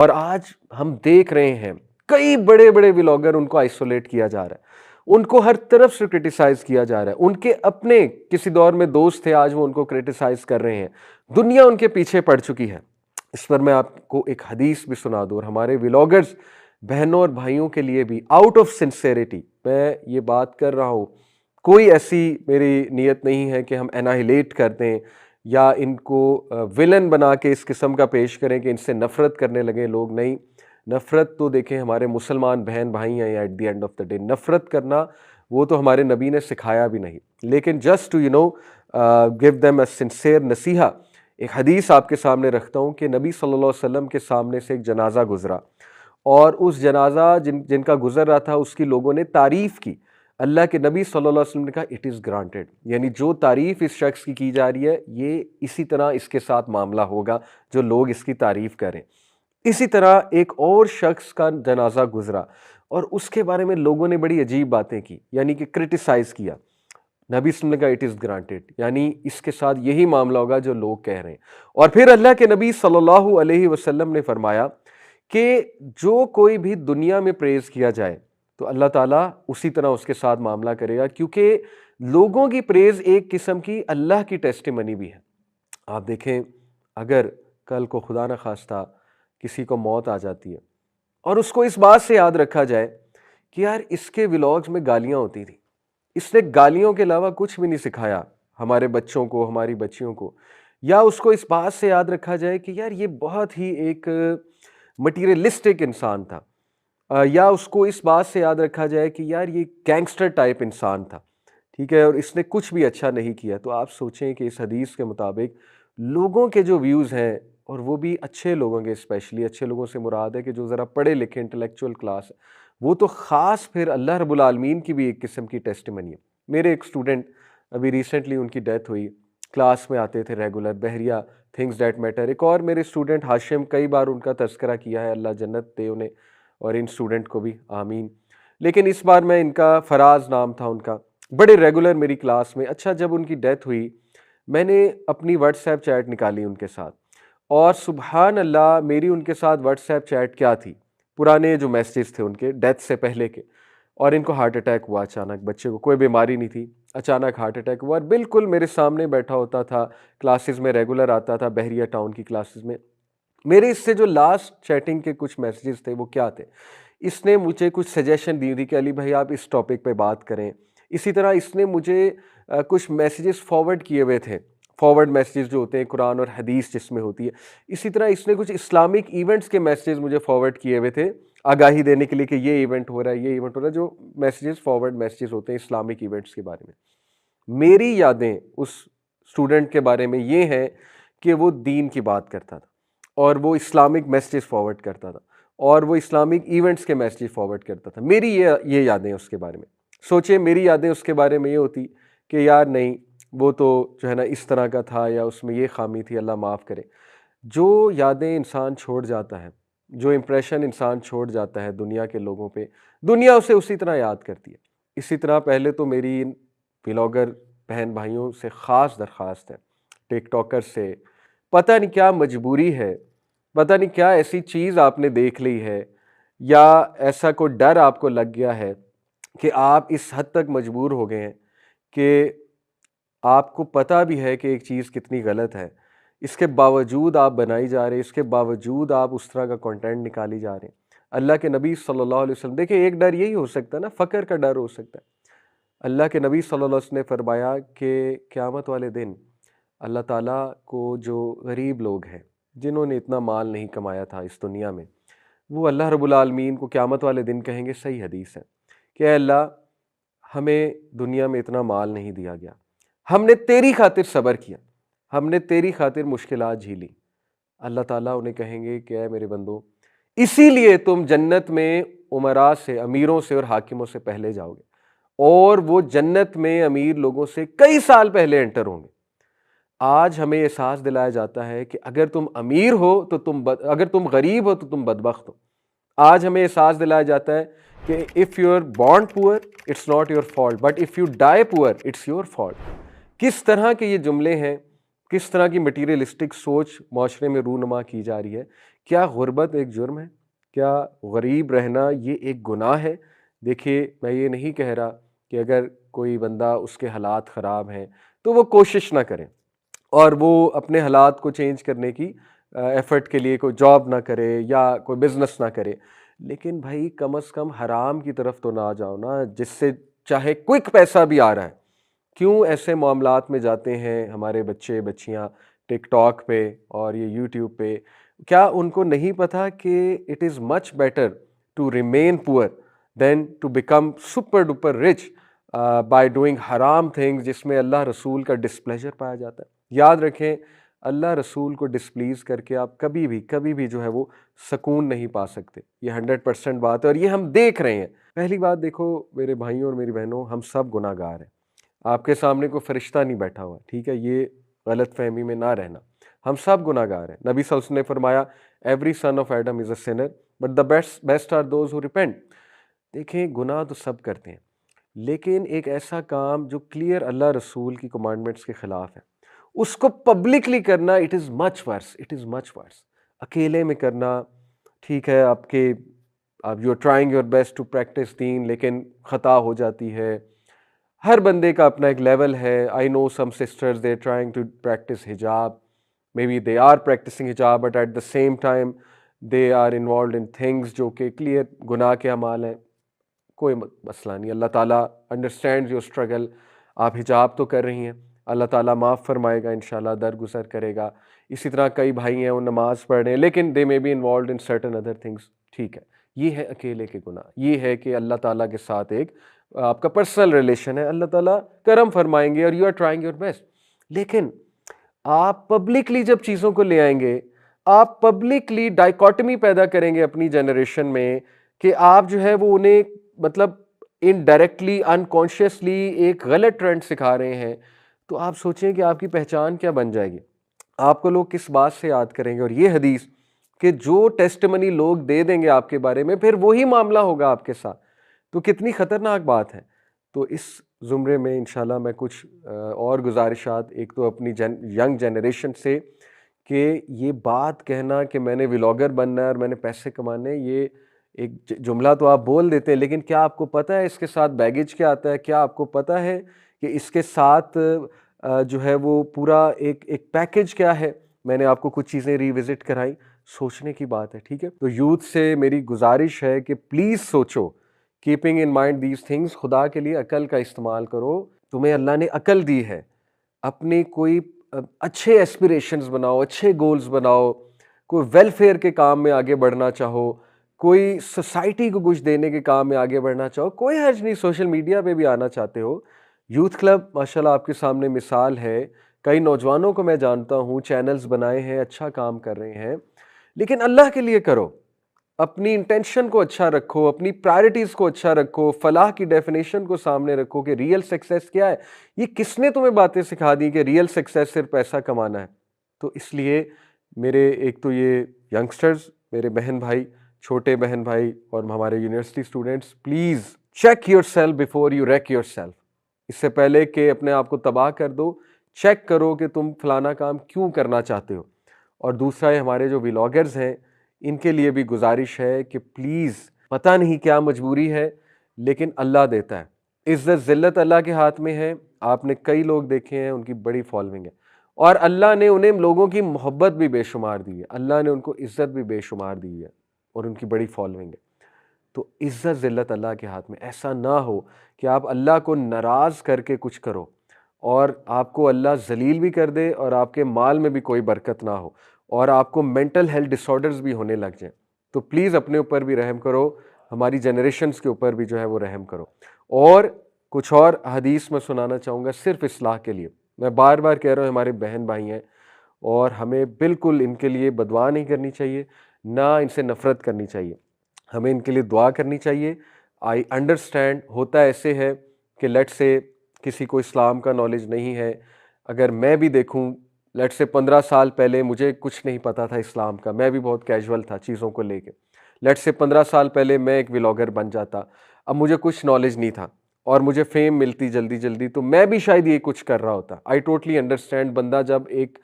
اور آج ہم دیکھ رہے ہیں کئی بڑے بڑے ولاگر ان کو آئسولیٹ کیا جا رہا ہے، ان کو ہر طرف سے کرٹیسائز کیا جا رہا ہے، ان کے اپنے کسی دور میں دوست تھے، آج وہ ان کو کرٹیسائز کر رہے ہیں، دنیا ان کے پیچھے پڑ چکی ہے۔ اس پر میں آپ کو ایک حدیث بھی سنا دوں، اور ہمارے ولاگرز بہنوں اور بھائیوں کے لیے بھی آؤٹ آف سنسیریٹی میں یہ بات کر رہا ہوں، کوئی ایسی میری نیت نہیں ہے کہ ہم اناہیلیٹ کر دیں یا ان کو ولن بنا کے اس قسم کا پیش کریں کہ ان سے نفرت کرنے لگے لوگ۔ نہیں، نفرت تو دیکھیں ہمارے مسلمان بہن بھائی ہیں، at the end of the day نفرت کرنا وہ تو ہمارے نبی نے سکھایا بھی نہیں، لیکن just to give them a sincere نصیحہ، ایک حدیث آپ کے سامنے رکھتا ہوں کہ نبی صلی اللہ علیہ وسلم کے سامنے سے ایک جنازہ گزرا، اور اس جنازہ جن کا گزر رہا تھا اس کی لوگوں نے تعریف کی۔ اللہ کے نبی صلی اللہ علیہ وسلم نے کہا اٹ از گرانٹیڈ، یعنی جو تعریف اس شخص کی جا رہی ہے یہ اسی طرح اس کے ساتھ معاملہ ہوگا جو لوگ اس کی تعریف کریں۔ اسی طرح ایک اور شخص کا جنازہ گزرا اور اس کے بارے میں لوگوں نے بڑی عجیب باتیں کی، یعنی کہ کرٹیسائز کیا۔ نبی صلی اللہ علیہ وسلم نے کہا اٹ از گرانٹیڈ، یعنی اس کے ساتھ یہی معاملہ ہوگا جو لوگ کہہ رہے ہیں۔ اور پھر اللہ کے نبی صلی اللہ علیہ وسلم نے فرمایا کہ جو کوئی بھی دنیا میں پریز کیا جائے تو اللہ تعالیٰ اسی طرح اس کے ساتھ معاملہ کرے گا، کیونکہ لوگوں کی پریز ایک قسم کی اللہ کی ٹیسٹیمنی بھی ہے۔ آپ دیکھیں، اگر کل کو خدا نہ خواستہ کسی کو موت آ جاتی ہے اور اس کو اس بات سے یاد رکھا جائے کہ یار اس کے ولاگز میں گالیاں ہوتی تھیں، اس نے گالیوں کے علاوہ کچھ بھی نہیں سکھایا ہمارے بچوں کو، ہماری بچیوں کو، یا اس کو اس بات سے یاد رکھا جائے کہ یار یہ بہت ہی ایک مٹیریلسٹک انسان تھا، یا اس کو اس بات سے یاد رکھا جائے کہ یار یہ گینگسٹر ٹائپ انسان تھا، ٹھیک ہے، اور اس نے کچھ بھی اچھا نہیں کیا، تو آپ سوچیں کہ اس حدیث کے مطابق لوگوں کے جو ویوز ہیں، اور وہ بھی اچھے لوگوں کے، اسپیشلی اچھے لوگوں سے مراد ہے کہ جو ذرا پڑھے لکھے انٹلیکچوئل کلاس ہے، وہ تو خاص پھر اللہ رب العالمین کی بھی ایک قسم کی ٹیسٹیمنی ہے۔ میرے ایک اسٹوڈنٹ ابھی ریسنٹلی ان کی ڈیتھ ہوئی، کلاس میں آتے تھے ریگولر، بحریہ تھنگز دیٹ میٹر۔ ایک اور میرے اسٹوڈنٹ ہاشم، کئی بار ان کا تذکرہ کیا ہے، اللہ جنت دے انہیں اور ان اسٹوڈنٹ کو بھی، آمین۔ لیکن اس بار میں ان کا فراز نام تھا ان کا، بڑے ریگولر میری کلاس میں۔ اچھا، جب ان کی ڈیتھ ہوئی میں نے اپنی واٹس ایپ چیٹ نکالی ان کے ساتھ، اور سبحان اللہ میری ان کے ساتھ واٹس ایپ چیٹ کیا تھی، پرانے جو میسیجز تھے ان کے ڈیتھ سے پہلے کے، اور ان کو ہارٹ اٹیک ہوا اچانک، بچے کو کوئی بیماری نہیں تھی، اچانک ہارٹ اٹیک ہوا، اور بالکل میرے سامنے بیٹھا ہوتا تھا، کلاسز میں ریگولر آتا تھا بحریہ ٹاؤن کی کلاسز میں۔ میرے اس سے جو لاسٹ چیٹنگ کے کچھ میسیجز تھے وہ کیا تھے، اس نے مجھے کچھ سجیشن دی تھی کہ علی بھائی آپ اس ٹاپک پہ بات کریں۔ اسی طرح اس نے مجھے کچھ میسیجز فارورڈ کیے ہوئے تھے، فارورڈ میسیجز جو ہوتے ہیں قرآن اور حدیث جس میں ہوتی ہے۔ اسی طرح اس نے کچھ اسلامک ایونٹس کے میسیجز مجھے فارورڈ کیے ہوئے تھے، آگاہی دینے کے لیے کہ یہ ایونٹ ہو رہا ہے، یہ ایونٹ ہو رہا ہے، جو میسیجز فارورڈ میسیجز ہوتے ہیں اسلامک ایونٹس کے بارے میں۔ میری یادیں اس اسٹوڈنٹ کے بارے میں یہ ہیں کہ وہ دین کی بات کرتا تھا، اور وہ اسلامک میسیجز فارورڈ کرتا تھا، اور وہ اسلامک ایونٹس کے میسیجز فارورڈ کرتا تھا۔ میری یہ یادیں اس کے بارے میں، سوچیں میری یادیں اس کے بارے میں یہ ہوتی کہ یار نہیں، وہ تو جو ہے نا اس طرح کا تھا، یا اس میں یہ خامی تھی، اللہ معاف کرے۔ جو یادیں انسان چھوڑ جاتا ہے، جو امپریشن انسان چھوڑ جاتا ہے دنیا کے لوگوں پہ، دنیا اسے اسی طرح یاد کرتی ہے۔ اسی طرح پہلے تو میری ان ولاگر بہن بھائیوں سے خاص درخواست ہے، ٹک ٹاکر سے، پتہ نہیں کیا مجبوری ہے، پتہ نہیں کیا ایسی چیز آپ نے دیکھ لی ہے، یا ایسا کوئی ڈر آپ کو لگ گیا ہے کہ آپ اس حد تک مجبور ہو گئے ہیں کہ آپ کو پتہ بھی ہے کہ ایک چیز کتنی غلط ہے، اس کے باوجود آپ بنائی جا رہے ہیں، اس کے باوجود آپ اس طرح کا کنٹینٹ نکالی جا رہے ہیں۔ اللہ کے نبی صلی اللہ علیہ وسلم، دیکھیں ایک ڈر یہی ہو سکتا ہے نا، فقر کا ڈر ہو سکتا ہے۔ اللہ کے نبی صلی اللہ علیہ وسلم نے فرمایا کہ قیامت والے دن اللہ تعالیٰ کو جو غریب لوگ ہیں، جنہوں نے اتنا مال نہیں کمایا تھا اس دنیا میں، وہ اللہ رب العالمین کو قیامت والے دن کہیں گے، صحیح حدیث ہے، کہ اے اللہ ہمیں دنیا میں اتنا مال نہیں دیا گیا، ہم نے تیری خاطر صبر کیا، ہم نے تیری خاطر مشکلات جھیلی۔ اللہ تعالیٰ انہیں کہیں گے کہ اے میرے بندو، اسی لیے تم جنت میں امراء سے، امیروں سے اور حاکموں سے پہلے جاؤ گے، اور وہ جنت میں امیر لوگوں سے کئی سال پہلے انٹر ہوں گے۔ آج ہمیں احساس دلایا جاتا ہے کہ اگر تم امیر ہو تو اگر تم غریب ہو تو تم بدبخت ہو۔ آج ہمیں احساس دلایا جاتا ہے کہ if you are born poor it's not your fault but if you die poor it's your fault۔ کس طرح کے یہ جملے ہیں، کس طرح کی مٹیریلسٹک سوچ معاشرے میں رونما کی جا رہی ہے کیا غربت ایک جرم ہے؟ کیا غریب رہنا یہ ایک گناہ ہے؟ دیکھیے میں یہ نہیں کہہ رہا کہ اگر کوئی بندہ اس کے حالات خراب ہیں تو وہ کوشش نہ کرے اور وہ اپنے حالات کو چینج کرنے کی ایفرٹ کے لیے کوئی جاب نہ کرے یا کوئی بزنس نہ کرے، لیکن بھائی کم از کم حرام کی طرف تو نہ جاؤ نا، جس سے چاہے کوئک پیسہ بھی آ رہا ہے۔ کیوں ایسے معاملات میں جاتے ہیں ہمارے بچے بچیاں ٹک ٹاک پہ اور یہ یوٹیوب پہ؟ کیا ان کو نہیں پتا کہ it is much better to remain poor than to become super duper rich by doing حرام تھنگز جس میں اللہ رسول کا ڈسپلیجر پایا جاتا ہے؟ یاد رکھیں، اللہ رسول کو ڈسپلیز کر کے آپ کبھی بھی جو ہے وہ سکون نہیں پا سکتے۔ یہ 100% بات ہے اور یہ ہم دیکھ رہے ہیں۔ پہلی بات دیکھو میرے بھائیوں اور میری بہنوں، ہم سب گناہ گار ہیں۔ آپ کے سامنے کوئی فرشتہ نہیں بیٹھا ہوا، ٹھیک ہے؟ یہ غلط فہمی میں نہ رہنا، ہم سب گناہ گار ہیں۔ نبی صلی اللہ علیہ وسلم نے فرمایا every son of Adam is a sinner but the best are those who repent. دیکھیں گناہ تو سب کرتے ہیں، لیکن ایک ایسا کام جو کلیئر اللہ رسول کی کمانڈمنٹس کے خلاف ہے، اس کو پبلکلی کرنا it is much verse, it is مچ ورس۔ اکیلے میں کرنا ٹھیک ہے، آپ you are trying your best to practise then, لیکن خطا ہو جاتی ہے۔ ہر بندے کا اپنا ایک لیول ہے۔ I know some sisters they trying to practise حجاب، may be they are practising حجاب but at the same time they are involved in things جو کہ کلیئر گناہ کے اعمال ہیں۔ کوئی مسئلہ نہیں، اللہ تعالیٰ انڈرسٹینڈ یور اسٹرگل۔ آپ حجاب تو کر رہی ہیں، اللہ تعالیٰ معاف فرمائے گا انشاءاللہ، درگزر کرے گا۔ اسی طرح کئی بھائی ہیں وہ نماز پڑھ رہے ہیں لیکن they may be involved in certain other things, ٹھیک ہے۔ یہ ہے اکیلے کے گناہ، یہ ہے کہ اللہ تعالیٰ کے ساتھ ایک آپ کا پرسنل ریلیشن ہے، اللہ تعالیٰ کرم فرمائیں گے اور you are trying your best. لیکن آپ پبلکلی جب چیزوں کو لے آئیں گے، آپ پبلکلی ڈائیکاٹمی پیدا کریں گے اپنی جنریشن میں کہ آپ جو ہے وہ انہیں مطلب انڈائریکٹلی انکانشیسلی ایک غلط ٹرینڈ سکھا رہے ہیں، تو آپ سوچیں کہ آپ کی پہچان کیا بن جائے گی، آپ کو لوگ کس بات سے یاد کریں گے؟ اور یہ حدیث کہ جو ٹیسٹمنی لوگ دے دیں گے آپ کے بارے میں پھر وہی معاملہ ہوگا آپ کے ساتھ، تو کتنی خطرناک بات ہے۔ تو اس زمرے میں انشاءاللہ میں کچھ اور گزارشات، ایک تو اپنی ینگ جنریشن سے کہ یہ بات کہنا کہ میں نے ولاگر بننا ہے اور میں نے پیسے کمانے، یہ ایک جملہ تو آپ بول دیتے ہیں لیکن کیا آپ کو پتہ ہے اس کے ساتھ بیگیج کیا آتا ہے؟ کیا آپ کو پتہ ہے کہ اس کے ساتھ جو ہے وہ پورا ایک پیکیج کیا ہے؟ میں نے آپ کو کچھ چیزیں ریوزٹ کرائیں، سوچنے کی بات ہے، ٹھیک ہے؟ تو یوتھ سے میری گزارش ہے کہ پلیز سوچو، keeping in mind these things, خدا کے لیے عقل کا استعمال کرو۔ تمہیں اللہ نے عقل دی ہے، اپنی کوئی اچھے ایسپیریشنز بناؤ، اچھے گولز بناؤ، کوئی ویلفیئر کے کام میں آگے بڑھنا چاہو، کوئی سوسائٹی کو کچھ دینے کے کام میں آگے بڑھنا چاہو، کوئی حرج نہیں، سوشل میڈیا پہ بھی آنا چاہتے ہو۔ یوتھ کلب ماشاءاللہ آپ کے سامنے مثال ہے، کئی نوجوانوں کو میں جانتا ہوں، چینلز بنائے ہیں، اچھا کام کر رہے ہیں، لیکن اللہ کے لیے کرو، اپنی انٹینشن کو اچھا رکھو، اپنی پرائرٹیز کو اچھا رکھو، فلاح کی ڈیفینیشن کو سامنے رکھو کہ ریئل سکسیس کیا ہے۔ یہ کس نے تمہیں باتیں سکھا دی کہ ریئل سکسیس صرف پیسہ کمانا ہے؟ تو اس لیے میرے ایک تو یہ ینگسٹرز، میرے بہن بھائی، چھوٹے بہن بھائی اور ہمارے university students, please check yourself before you wreck yourself. اس سے پہلے کہ اپنے آپ کو تباہ کر دو، چیک کرو کہ تم فلانا کام کیوں کرنا چاہتے ہو۔ اور دوسرا ہے ہمارے جو ولاگرز ہیں، ان کے لیے بھی گزارش ہے کہ پلیز، پتہ نہیں کیا مجبوری ہے لیکن اللہ دیتا ہے، عزت ذلت اللہ کے ہاتھ میں ہے۔ آپ نے کئی لوگ دیکھے ہیں ان کی بڑی فالوئنگ ہے اور اللہ نے انہیں لوگوں کی محبت بھی بے شمار دی ہے، اللہ نے ان کو عزت بھی بے شمار دی ہے اور ان کی بڑی فالوئنگ ہے۔ تو عزت ذلت اللہ کے ہاتھ میں، ایسا نہ ہو کہ آپ اللہ کو ناراض کر کے کچھ کرو اور آپ کو اللہ ذلیل بھی کر دے اور آپ کے مال میں بھی کوئی برکت نہ ہو اور آپ کو مینٹل ہیلتھ ڈس آرڈرز بھی ہونے لگ جائیں۔ تو پلیز اپنے اوپر بھی رحم کرو، ہماری جنریشنز کے اوپر بھی جو ہے وہ رحم کرو۔ اور کچھ اور حدیث میں سنانا چاہوں گا صرف اصلاح کے لیے، میں بار بار کہہ رہا ہوں ہمارے بہن بھائی ہیں اور ہمیں بالکل ان کے لیے بددعا نہیں کرنی چاہیے، نہ ان سے نفرت کرنی چاہیے، ہمیں ان کے لیے دعا کرنی چاہیے۔ آئی انڈرسٹینڈ ہوتا ایسے ہے کہ لیٹ سے کسی کو اسلام کا نالج نہیں ہے، اگر میں بھی دیکھوں لیٹ سے 15 سال پہلے مجھے کچھ نہیں پتا تھا اسلام کا، میں بھی بہت کیجول تھا چیزوں کو لے کے، لیٹ سے 15 سال پہلے میں ایک ولاگر بن جاتا، اب مجھے کچھ نالج نہیں تھا اور مجھے فیم ملتی جلدی جلدی، تو میں بھی شاید یہ کچھ کر رہا ہوتا۔ آئی ٹوٹلی انڈرسٹینڈ، بندہ جب ایک